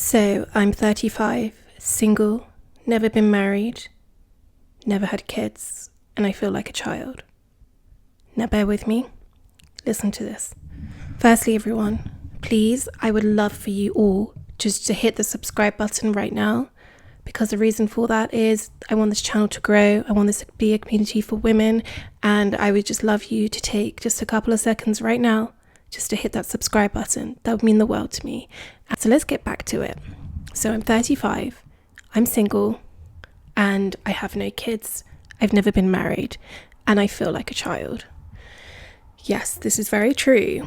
So I'm 35, single, never been married, never had kids, and I feel like a child. Now bear with me. Listen to this. Firstly, everyone, please, I would love for you all just to hit the subscribe button right now, because the reason for that is I want this channel to grow. I want this to be a community for women, and I would just love you to take just a couple of seconds right now just to hit that subscribe button. That would mean the world to me. So let's get back to it. So I'm 35, I'm single, and I have no kids. I've never been married, and I feel like a child. Yes, this is very true.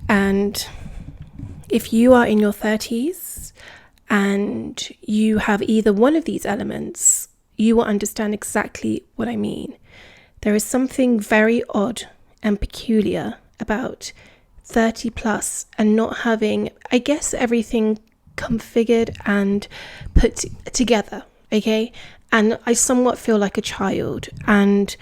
And if you are in your 30s and you have either one of these elements, you will understand exactly what I mean. There is something very odd and peculiar about 30 plus and not having, I guess, everything configured and put together, okay? And I somewhat feel like a child. And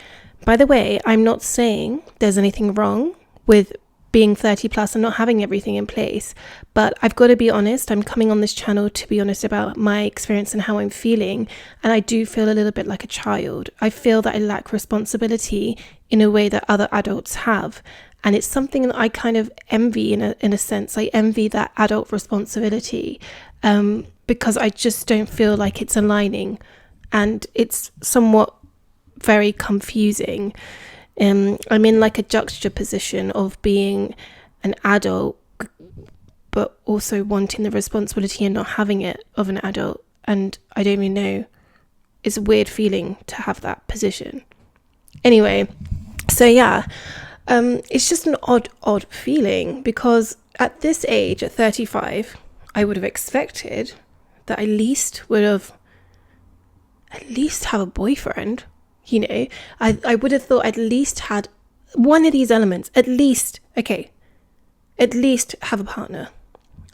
by the way, I'm not saying there's anything wrong with being 30 plus and not having everything in place, but I've got to be honest. I'm coming on this channel to be honest about my experience and how I'm feeling, and I do feel a little bit like a child. I feel that I lack responsibility in a way that other adults have, and it's something that I kind of envy in a sense. I envy that adult responsibility because I just don't feel like it's aligning, and it's somewhat very confusing. I'm in like a juxtaposition of being an adult but also wanting the responsibility and not having it of an adult, and I don't even know, it's a weird feeling to have that position. Anyway, so yeah, it's just an odd feeling, because at this age, at 35, I would have expected that I at least have a boyfriend. You know, I would have thought I'd at least had one of these elements, at least have a partner.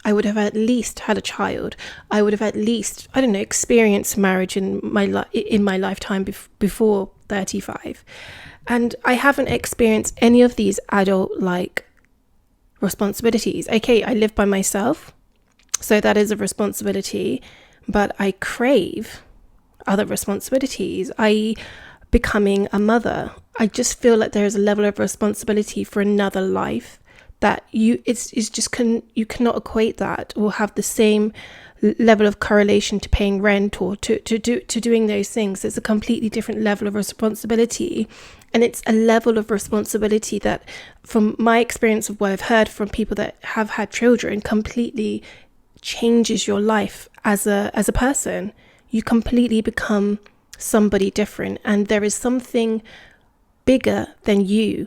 I would have at least had a child. I would have at least, I don't know, experienced marriage in my lifetime before 35. And I haven't experienced any of these adult-like responsibilities. Okay, I live by myself, so that is a responsibility, but I crave other responsibilities, i.e. becoming a mother. I just feel like there is a level of responsibility for another life that you cannot equate that or have the same level of correlation to paying rent or to doing those things. It's a completely different level of responsibility, and it's a level of responsibility that, from my experience of what I've heard from people that have had children, completely changes your life as a person. You completely become somebody different, and there is something bigger than you,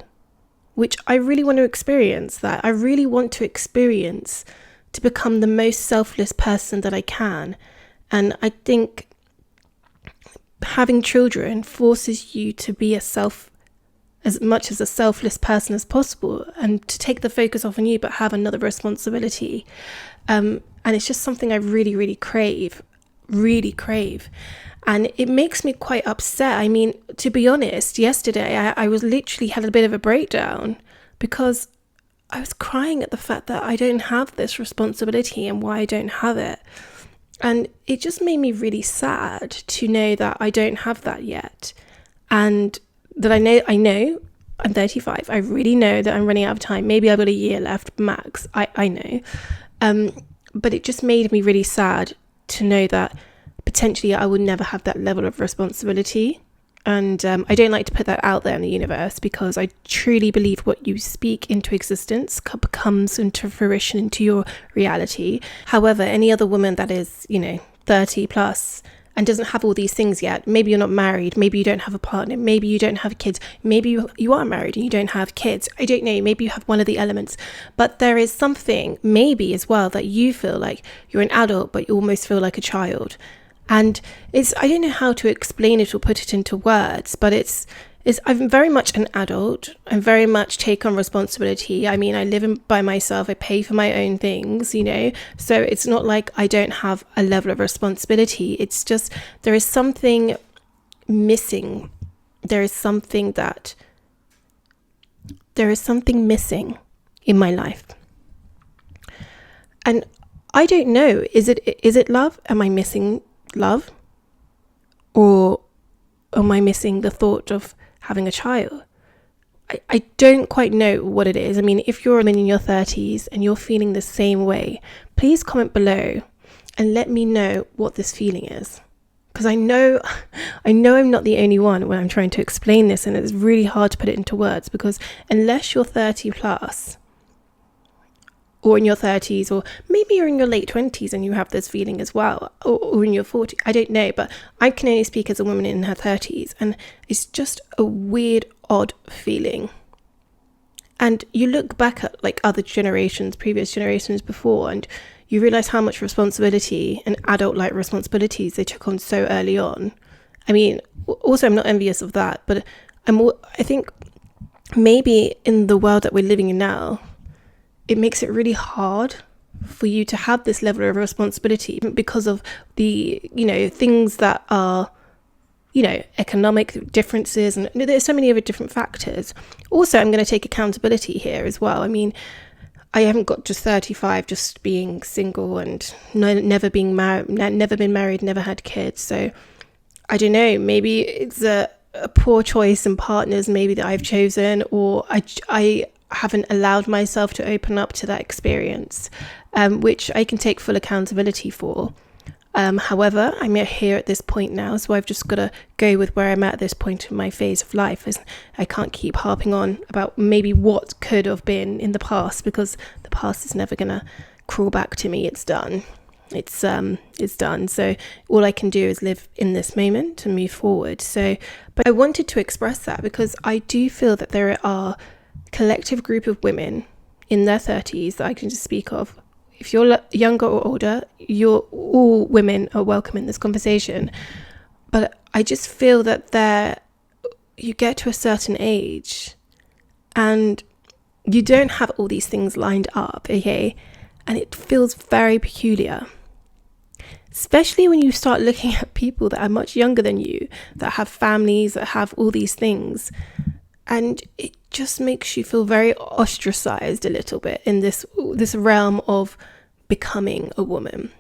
which I really want to experience. That I really want to experience, to become the most selfless person that I can. And I think having children forces you to be as much as a selfless person as possible, and to take the focus off on you but have another responsibility, and it's just something I really crave. And it makes me quite upset. I mean, to be honest, yesterday I was literally had a bit of a breakdown, because I was crying at the fact that I don't have this responsibility and why I don't have it. And it just made me really sad to know that I don't have that yet. And that I know I'm 35. I really know that I'm running out of time. Maybe I've got a year left max. I know. But it just made me really sad to know that potentially I would never have that level of responsibility. And I don't like to put that out there in the universe, because I truly believe what you speak into existence comes into fruition, into your reality. However, any other woman that is, 30 plus and doesn't have all these things yet, maybe you're not married, maybe you don't have a partner, maybe you don't have kids, maybe you are married and you don't have kids, I don't know, maybe you have one of the elements, but there is something maybe as well that you feel like you're an adult but you almost feel like a child. And I don't know how to explain it or put it into words, but I'm very much an adult. I'm very much take on responsibility. I mean, I live by myself. I pay for my own things, so it's not like I don't have a level of responsibility. It's just, there is something missing. There is something missing in my life. And I don't know. Is it love? Am I missing love? Or am I missing the thought of having a child? I don't quite know what it is. I mean, if you're in your 30s and you're feeling the same way, please comment below and let me know what this feeling is. Because I know I'm not the only one when I'm trying to explain this, and it's really hard to put it into words, because unless you're 30 plus, or in your 30s, or maybe you're in your late 20s and you have this feeling as well, or in your 40s, I don't know, but I can only speak as a woman in her 30s, and it's just a weird, odd feeling. And you look back at like other generations, previous generations before, and you realize how much responsibility and adult-like responsibilities they took on so early on. I mean, also I'm not envious of that, but I think maybe in the world that we're living in now, it makes it really hard for you to have this level of responsibility because of the, things that are, economic differences, and there's so many other different factors. Also, I'm going to take accountability here as well. I mean, I haven't got just 35 just being single and never been married, never had kids. So I don't know, maybe it's a poor choice in partners maybe that I've chosen, or I haven't allowed myself to open up to that experience, which I can take full accountability for. However, I'm here at this point now, so I've just got to go with where I'm at this point in my phase of life. As I can't keep harping on about maybe what could have been in the past, because the past is never going to crawl back to me. It's done. It's done. So all I can do is live in this moment and move forward. So, but I wanted to express that because I do feel that there are collective group of women in their 30s that I can just speak of. If you're younger or older, all women are welcome in this conversation. But I just feel that you get to a certain age and you don't have all these things lined up, okay? And it feels very peculiar. Especially when you start looking at people that are much younger than you, that have families, that have all these things. And it just makes you feel very ostracized a little bit in this realm of becoming a woman.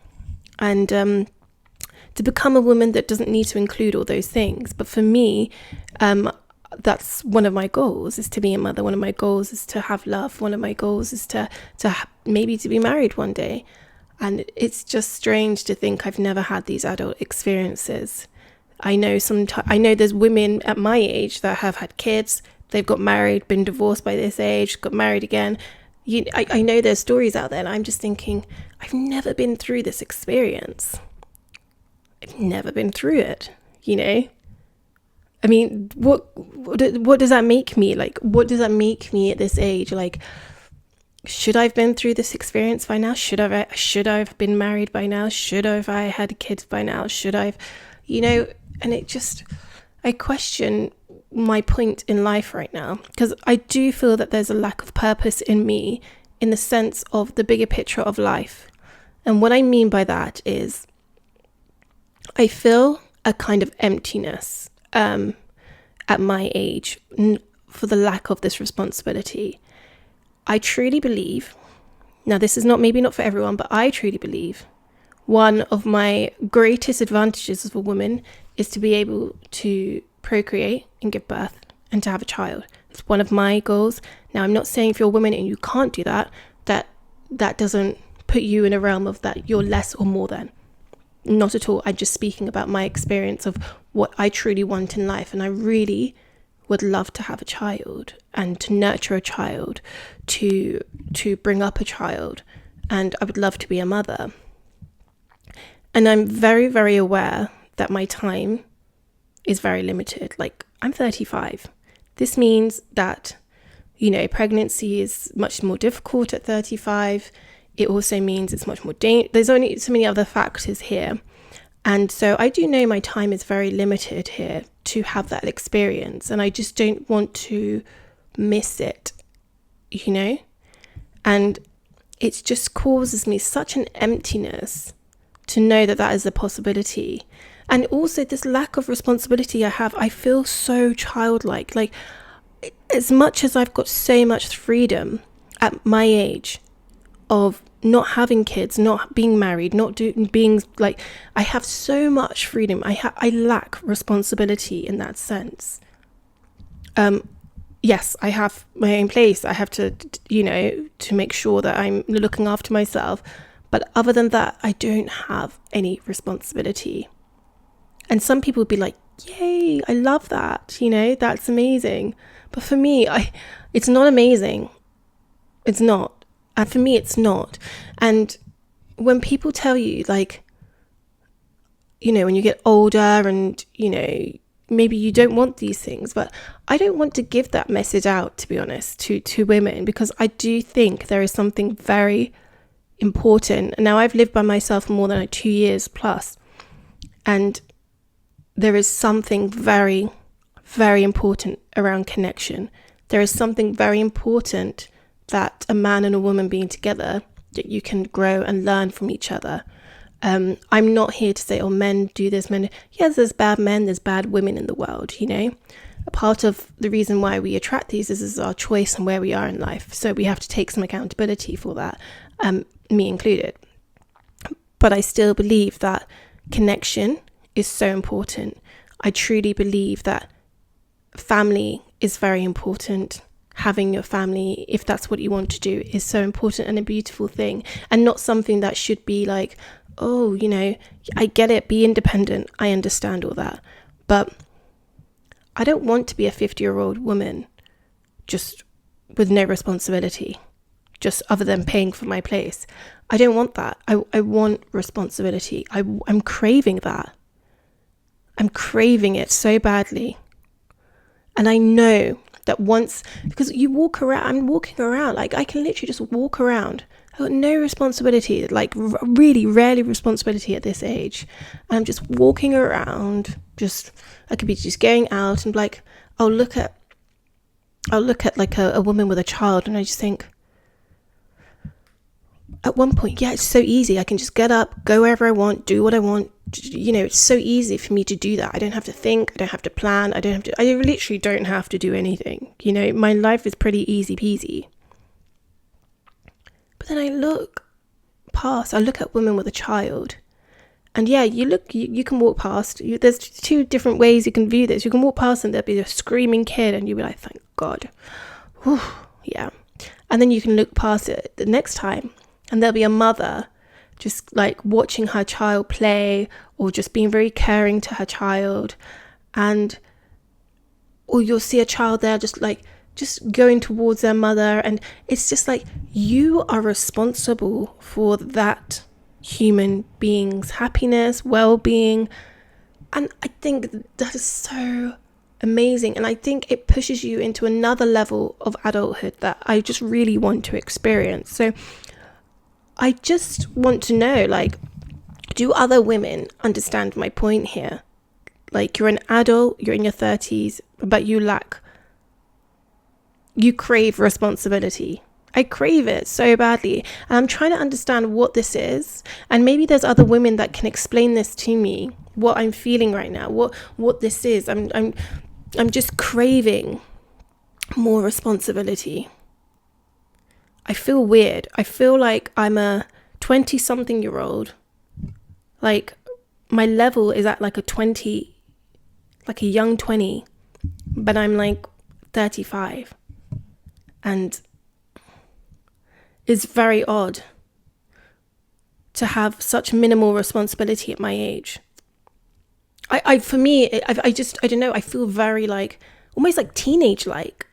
And to become a woman that doesn't need to include all those things. But for me, that's one of my goals, is to be a mother. One of my goals is to have love. One of my goals is to maybe to be married one day. And it's just strange to think I've never had these adult experiences. I know there's women at my age that have had kids. They've got married, been divorced by this age, got married again. I know there's stories out there, and I'm just thinking, I've never been through this experience. I've never been through it, I mean, what does that make me? Like, what does that make me at this age? Like, should I have been through this experience by now? Should I have been married by now? Should I have had kids by now? Should I have, and it just, I question my point in life right now, because I do feel that there's a lack of purpose in me in the sense of the bigger picture of life. And what I mean by that is I feel a kind of emptiness at my age for the lack of this responsibility. I truly believe, now this is maybe not for everyone, but I truly believe one of my greatest advantages as a woman is to be able to procreate and give birth and to have a child. It's one of my goals. Now, I'm not saying if you're a woman and you can't do that doesn't put you in a realm of that you're less or more than. Not at all. I'm just speaking about my experience of what I truly want in life. And I really would love to have a child and to nurture a child, to bring up a child. And I would love to be a mother. And I'm very, very aware that my time is very limited. Like, I'm 35. This means that, pregnancy is much more difficult at 35. It also means it's much more dangerous. There's only so many other factors here. And so I do know my time is very limited here to have that experience. And I just don't want to miss it, And it just causes me such an emptiness to know that is a possibility. And also this lack of responsibility I have, I feel so childlike. Like, as much as I've got so much freedom at my age of not having kids, not being married, being like, I have so much freedom. I lack responsibility in that sense. Yes, I have my own place. I have to, to make sure that I'm looking after myself. But other than that, I don't have any responsibility. And some people would be like, yay, I love that. That's amazing. But for me, it's not amazing. It's not. And for me, it's not. And when people tell you, like, when you get older and, maybe you don't want these things, but I don't want to give that message out, to be honest, to women, because I do think there is something very important. Now, I've lived by myself for more than 2 years plus, and there is something very, very important around connection. There is something very important that a man and a woman being together, that you can grow and learn from each other. I'm not here to say, oh, men do this, men. Yes, there's bad men, there's bad women in the world, A part of the reason why we attract these is our choice and where we are in life. So we have to take some accountability for that, me included. But I still believe that connection is so important. I truly believe that family is very important. Having your family, if that's what you want to do, is so important and a beautiful thing, and not something that should be like, oh, I get it, be independent. I understand all that. But I don't want to be a 50-year-old woman just with no responsibility, just other than paying for my place. I don't want that. I want responsibility. I'm craving that. I'm craving it so badly. And I know that because I'm walking around, like I can literally just walk around. I've got no responsibility, like really rarely responsibility at this age. And I'm just walking around, I could be just going out and like, I'll look at like a woman with a child, and I just think, at one point, yeah, it's so easy. I can just get up, go wherever I want, do what I want. It's so easy for me to do that. I don't have to think, I don't have to plan, I literally don't have to do anything. My life is pretty easy peasy. But then I look at women with a child, and yeah, you can walk past. There's two different ways you can view this. You can walk past and there'll be a screaming kid, and you'll be like, thank God. Whew, yeah. And then you can look past it the next time, and there'll be a mother just like watching her child play, or just being very caring to her child, or you'll see a child there just going towards their mother, and it's just like, you are responsible for that human being's happiness, well-being. And I think that is so amazing, and I think it pushes you into another level of adulthood that I just really want to experience. So I just want to know, like, do other women understand my point here? Like, you're an adult, you're in your 30s, but you crave responsibility. I crave it so badly, and I'm trying to understand what this is. And maybe there's other women that can explain this to me, what I'm feeling right now, what this is. I'm just craving more responsibility. I feel weird. I feel like I'm a 20-something-year-old. Like, my level is at like a young 20, but I'm like 35. And it's very odd to have such minimal responsibility at my age. I don't know, I feel very like, almost like teenage-like.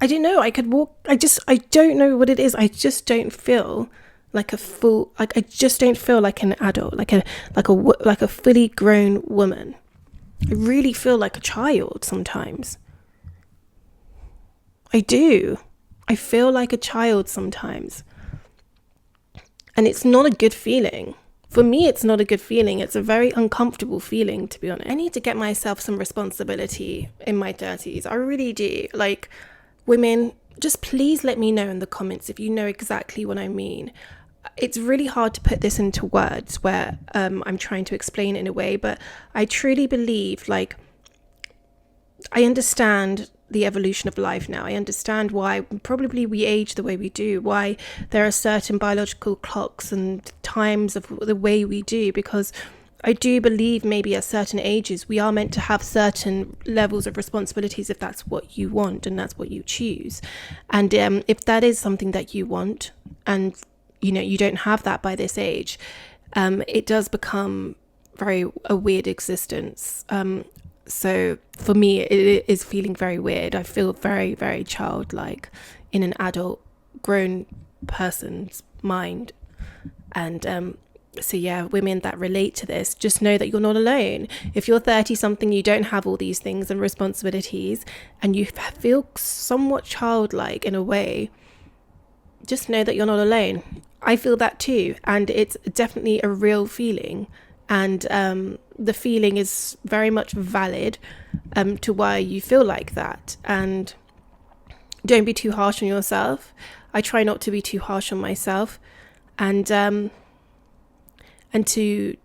I don't know, I don't know what it is. I just don't feel like I just don't feel like an adult, like a fully grown woman. I really feel like a child sometimes. I do. I feel like a child sometimes. And it's not a good feeling. For me, it's not a good feeling. It's a very uncomfortable feeling, to be honest. I need to get myself some responsibility in my 30s. I really do. Like, women, just please let me know in the comments if you know exactly what I mean. It's really hard to put this into words where I'm trying to explain it in a way, but I truly believe, like, I understand the evolution of life now. I understand why probably we age the way we do, why there are certain biological clocks and times of the way we do, because I do believe maybe at certain ages we are meant to have certain levels of responsibilities if that's what you want and that's what you choose. And if that is something that you want and you don't have that by this age, it does become a weird existence. So for me, it is feeling very weird. I feel very, very childlike in an adult, grown person's mind. And so yeah, women that relate to this, just know that you're not alone. If you're 30 something, you don't have all these things and responsibilities, and you feel somewhat childlike in a way, just know that you're not alone. I feel that too, and it's definitely a real feeling. And the feeling is very much valid to why you feel like that. And don't be too harsh on yourself. I try not to be too harsh on myself, and to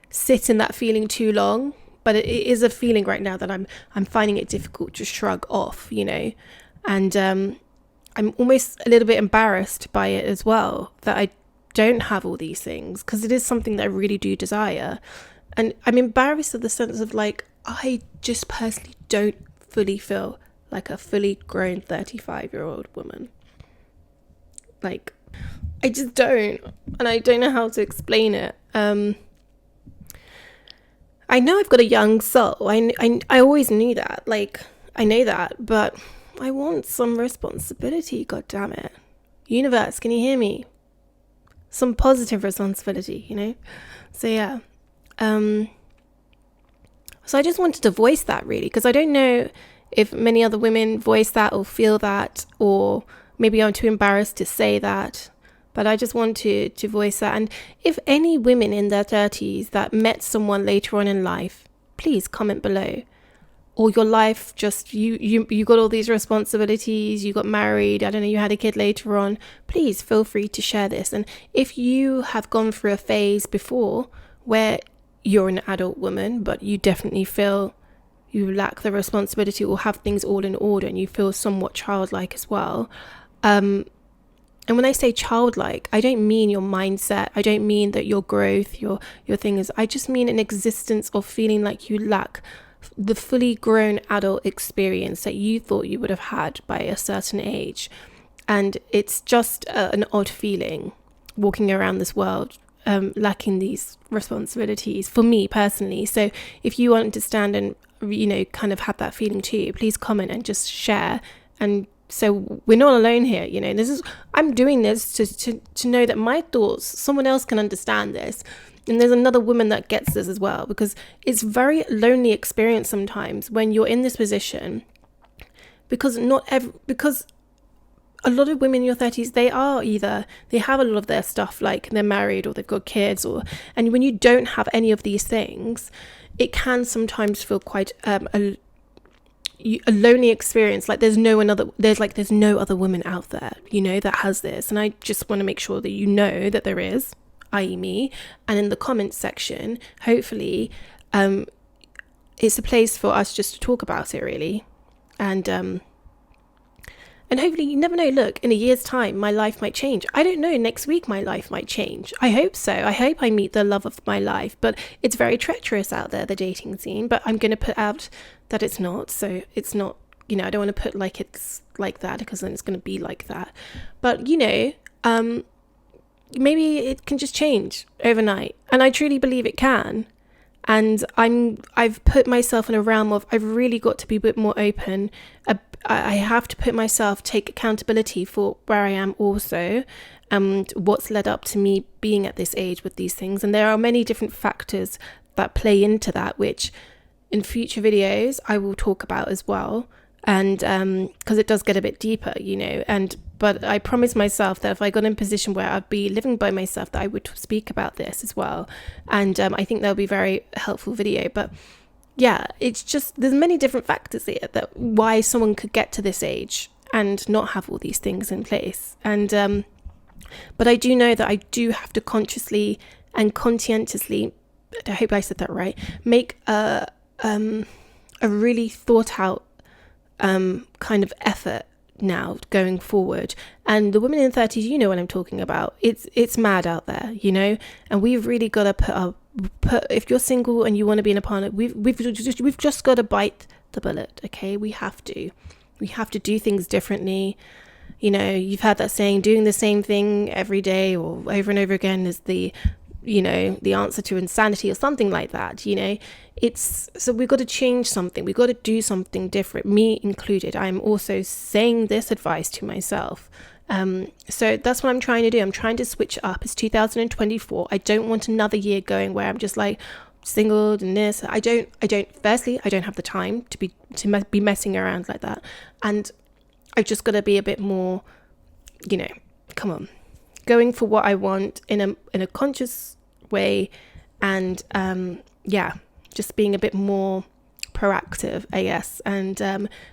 sit in that feeling too long. But it is a feeling right now that I'm finding it difficult to shrug off, and I'm almost a little bit embarrassed by it as well, that I don't have all these things, because it is something that I really do desire. And I'm embarrassed in the sense of I just personally don't fully feel like a fully grown 35-year-old woman. I just don't, and I don't know how to explain it. I know I've got a young soul. I always knew that. I know that, but I want some responsibility, god damn it. Universe, can you hear me? Some positive responsibility, So yeah. So I just wanted to voice that, really, because I don't know if many other women voice that or feel that, or maybe I'm too embarrassed to say that. But I just want to voice that. And if any women in their 30s that met someone later on in life, please comment below. Or your life just, you got all these responsibilities, you got married, I don't know, you had a kid later on, please feel free to share this. And if you have gone through a phase before where you're an adult woman, but you definitely feel you lack the responsibility or have things all in order and you feel somewhat childlike as well. And when I say childlike, I don't mean your mindset. I don't mean that your growth, your thing is, I just mean an existence of feeling like you lack the fully grown adult experience that you thought you would have had by a certain age. And it's just an odd feeling walking around this world, lacking these responsibilities for me personally. So if you understand and, kind of have that feeling too, please comment and just share. And so we're not alone here, I'm doing this to know that my thoughts, someone else can understand this. And there's another woman that gets this as well, because it's very lonely experience sometimes when you're in this position, because a lot of women in your 30s, they have a lot of their stuff, like they're married or they've got kids, and when you don't have any of these things, it can sometimes feel quite a lonely experience. Like there's no other woman out there, that has this. And I just want to make sure that that there is, i.e. me. And in the comments section, hopefully it's a place for us just to talk about it, really. And hopefully, you never know, look, in a year's time, my life might change. I don't know, next week my life might change. I hope so. I hope I meet the love of my life. But it's very treacherous out there, the dating scene. But I'm going to put out that it's not. So it's not, I don't want to put like it's like that, because then it's going to be like that. But, maybe it can just change overnight. And I truly believe it can. And I've put myself in a realm of, I've really got to be a bit more open. I have to take accountability for where I am also, and what's led up to me being at this age with these things. And there are many different factors that play into that, which in future videos I will talk about as well. And because it does get a bit deeper, but I promised myself that if I got in a position where I'd be living by myself, that I would speak about this as well. And I think that'll be a very helpful video. But yeah, it's just, there's many different factors here that why someone could get to this age and not have all these things in place. And but I do know that I do have to consciously and conscientiously, I hope I said that right, make a really thought out kind of effort now going forward. And the women in their 30s, you know what I'm talking about. It's mad out there, you know, and we've really got to put if you're single and you want to be in a partner, we've just got to bite the bullet. Okay, we have to do things differently. You know, you've heard that saying, doing the same thing every day or over and over again is the answer to insanity or something like that. You know, so we've got to change something. We've got to do something different, me included. I'm also saying this advice to myself. So that's what I'm trying to do. I'm trying to switch up. It's 2024. I don't want another year going where I'm just like single and this. Firstly, I don't have the time to be messing around like that. And I've just got to be a bit more, come on, going for what I want in a conscious way, and just being a bit more proactive, I guess. And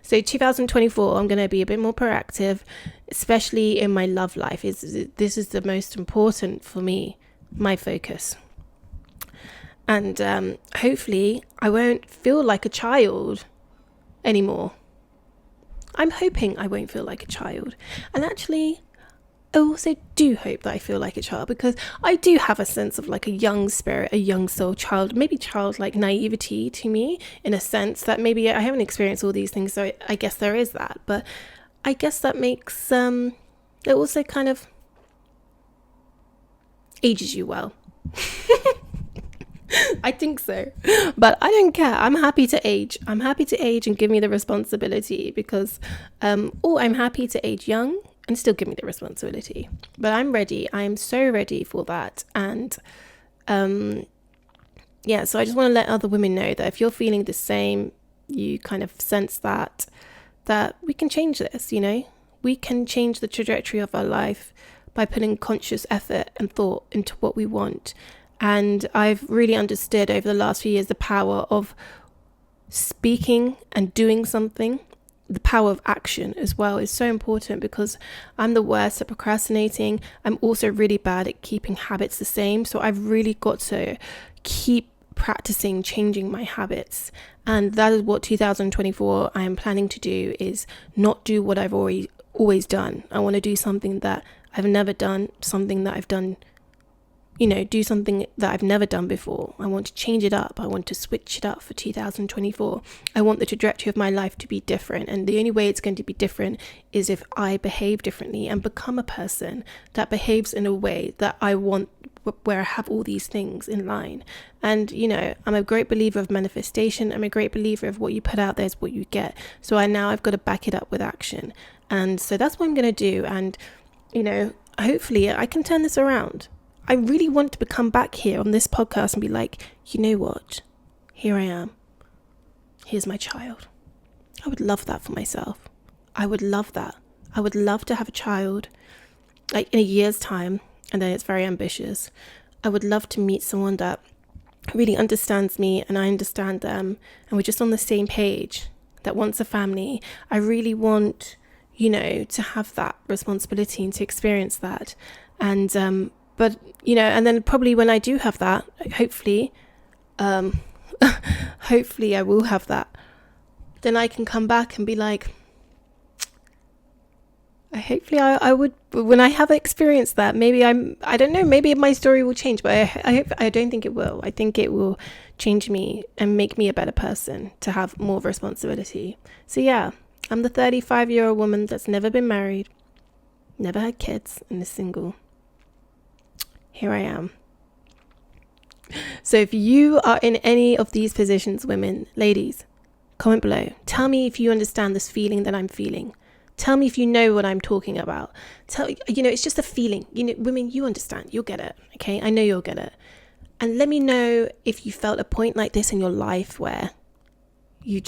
so 2024, I'm going to be a bit more proactive, especially in my love life. This is the most important for me, my focus. And hopefully I won't feel like a child anymore. I'm hoping I won't feel like a child. And actually, I also do hope that I feel like a child, because I do have a sense of like a young spirit, a young soul, maybe childlike naivety to me, in a sense that maybe I haven't experienced all these things. So I guess there is that. But I guess that makes, it also kind of ages you well. I think so, but I don't care. I'm happy to age. I'm happy to age and give me the responsibility, because, I'm happy to age young and still give me the responsibility. But I'm ready. I'm so ready for that. And, so I just want to let other women know that if you're feeling the same, you kind of sense that we can change this, we can change the trajectory of our life by putting conscious effort and thought into what we want. And I've really understood over the last few years the power of speaking and doing something. The power of action as well is so important, because I'm the worst at procrastinating. I'm also really bad at keeping habits the same. So I've really got to keep practicing changing my habits. And that is what 2024 I am planning to do, is not do what I've always done. I want to do something that I've never done, something that I've done, do something that I've never done before. I want to change it up. I want to switch it up for 2024. I want the trajectory of my life to be different. And the only way it's going to be different is if I behave differently and become a person that behaves in a way that I want, where I have all these things in line. And, I'm a great believer of manifestation. I'm a great believer of what you put out there is what you get. So I've got to back it up with action. And so that's what I'm going to do. And, hopefully I can turn this around. I really want to come back here on this podcast and be like, you know what? Here I am. Here's my child. I would love that for myself. I would love that. I would love to have a child like in a year's time, and then it's very ambitious. I would love to meet someone that really understands me and I understand them, and we're just on the same page, that wants a family. I really want, to have that responsibility and to experience that. And, but, and then probably when I do have that, hopefully I will have that. Then I can come back and be like, I would, when I have experienced that, maybe I don't know, maybe my story will change, but I don't think it will. I think it will change me and make me a better person to have more responsibility. So yeah, I'm the 35-year-old woman that's never been married, never had kids, and is single. Here I am. So if you are in any of these positions, women, ladies, comment below. Tell me if you understand this feeling that I'm feeling. Tell me if you know what I'm talking about. It's just a feeling. Women, you understand. You'll get it. Okay, I know you'll get it. And let me know if you felt a point like this in your life where you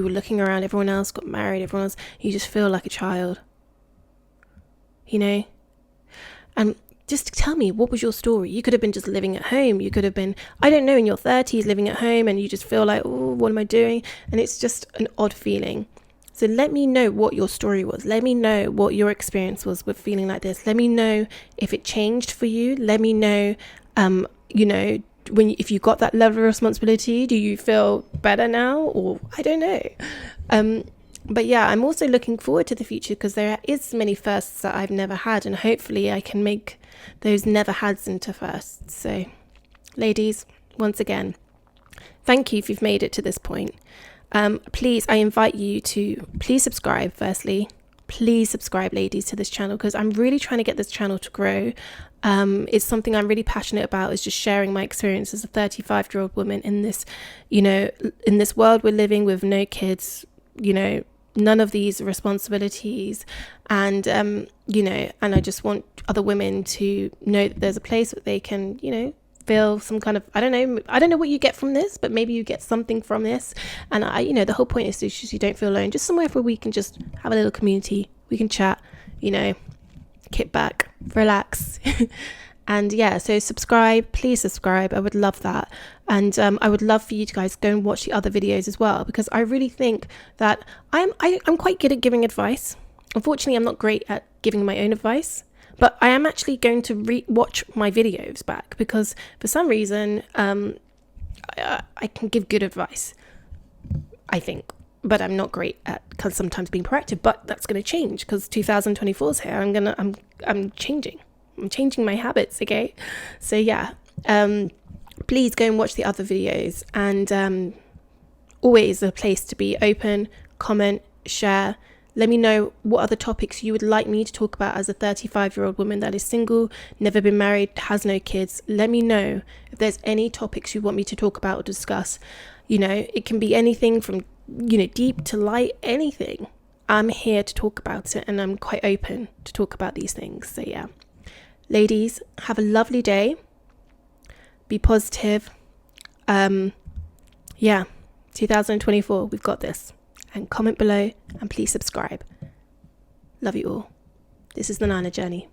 were looking around, everyone else got married, you just feel like a child. And just tell me, what was your story? You could have been just living at home. You could have been, I don't know, in your 30s living at home, and you just feel like, oh, what am I doing? And it's just an odd feeling. So let me know what your story was. Let me know what your experience was with feeling like this. Let me know if it changed for you. Let me know, if you got that level of responsibility, do you feel better now? Or I don't know. But yeah, I'm also looking forward to the future because there is many firsts that I've never had, and hopefully I can make those never hads into firsts. So ladies, once again, thank you if you've made it to this point. Please, I invite you to please subscribe. Firstly, please subscribe, ladies, to this channel, because I'm really trying to get this channel to grow. It's something I'm really passionate about, is just sharing my experience as a 35-year-old woman in this, in this world we're living with no kids, none of these responsibilities, and and I just want other women to know that there's a place that they can, feel some kind of, I don't know what you get from this, but maybe you get something from this. And the whole point is to just, you don't feel alone, just somewhere where we can just have a little community, we can chat, kick back, relax. And yeah, so subscribe, please subscribe. I would love that. And I would love for you to guys go and watch the other videos as well, because I really think that I'm quite good at giving advice. Unfortunately, I'm not great at giving my own advice, but I am actually going to watch my videos back, because for some reason I can give good advice, I think, but I'm not great at sometimes being proactive. But that's going to change because 2024 is here. I'm changing my habits. Okay, so yeah, please go and watch the other videos, and always a place to be open, comment, share. Let me know what other topics you would like me to talk about as a 35-year-old woman that is single, never been married, has no kids. Let me know if there's any topics you want me to talk about or discuss. It can be anything from, deep to light, anything. I'm here to talk about it, and I'm quite open to talk about these things. So yeah, ladies, have a lovely day. Be positive. 2024, we've got this. And comment below, and please subscribe. Love you all. This is the Nana Journey.